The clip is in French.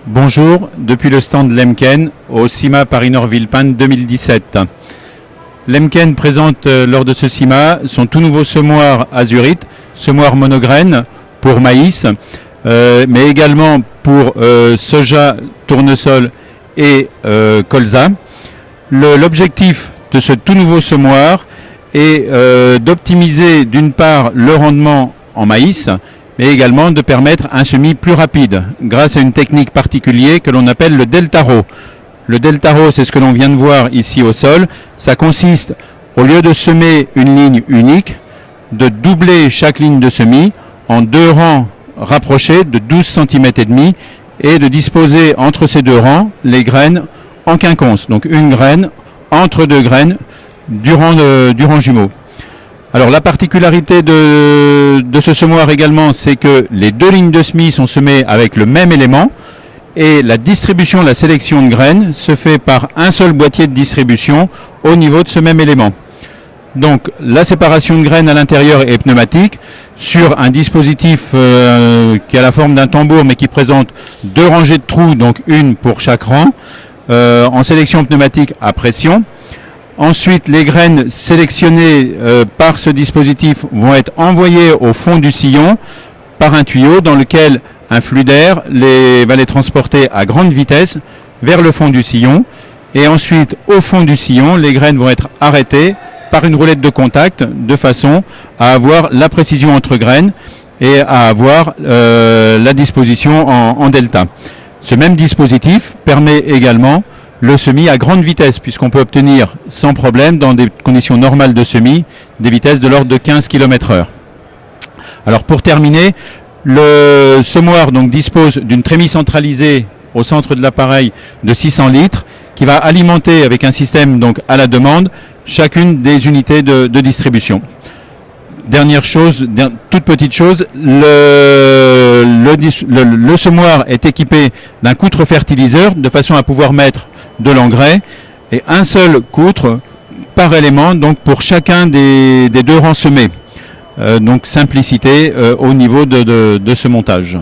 Bonjour, depuis le stand Lemken au CIMA Paris-Nord-Villepinte 2017. Lemken présente lors de ce CIMA son tout nouveau semoir azurite, semoir monograine pour maïs, mais également pour soja, tournesol et colza. L'objectif de ce tout nouveau semoir est d'optimiser d'une part le rendement en maïs, mais également de permettre un semis plus rapide grâce à une technique particulière que l'on appelle le delta row. Le delta row, c'est ce que l'on vient de voir ici au sol. Ça consiste, au lieu de semer une ligne unique, de doubler chaque ligne de semis en deux rangs rapprochés de 12 cm et demi et de disposer entre ces deux rangs les graines en quinconce. Donc une graine entre deux graines du rang jumeau. Alors la particularité de ce semoir également, c'est que les deux lignes de semis sont semées avec le même élément et la distribution, la sélection de graines se fait par un seul boîtier de distribution au niveau de ce même élément. Donc la séparation de graines à l'intérieur est pneumatique sur un dispositif qui a la forme d'un tambour mais qui présente deux rangées de trous, donc une pour chaque rang, en sélection pneumatique à pression. Ensuite, les graines sélectionnées par ce dispositif vont être envoyées au fond du sillon par un tuyau dans lequel un flux d'air va les transporter à grande vitesse vers le fond du sillon. Et ensuite, au fond du sillon, les graines vont être arrêtées par une roulette de contact de façon à avoir la précision entre graines et à avoir la disposition en delta. Ce même dispositif permet également le semis à grande vitesse, puisqu'on peut obtenir sans problème, dans des conditions normales de semis, des vitesses de l'ordre de 15 km/h. Alors pour terminer, le semoir donc dispose d'une trémie centralisée au centre de l'appareil de 600 litres, qui va alimenter avec un système donc à la demande chacune des unités de distribution. Dernière chose, toute petite chose, le semoir est équipé d'un coutre fertiliseur de façon à pouvoir mettre de l'engrais et un seul coutre par élément donc pour chacun des deux rangs semés. Donc simplicité au niveau de ce montage.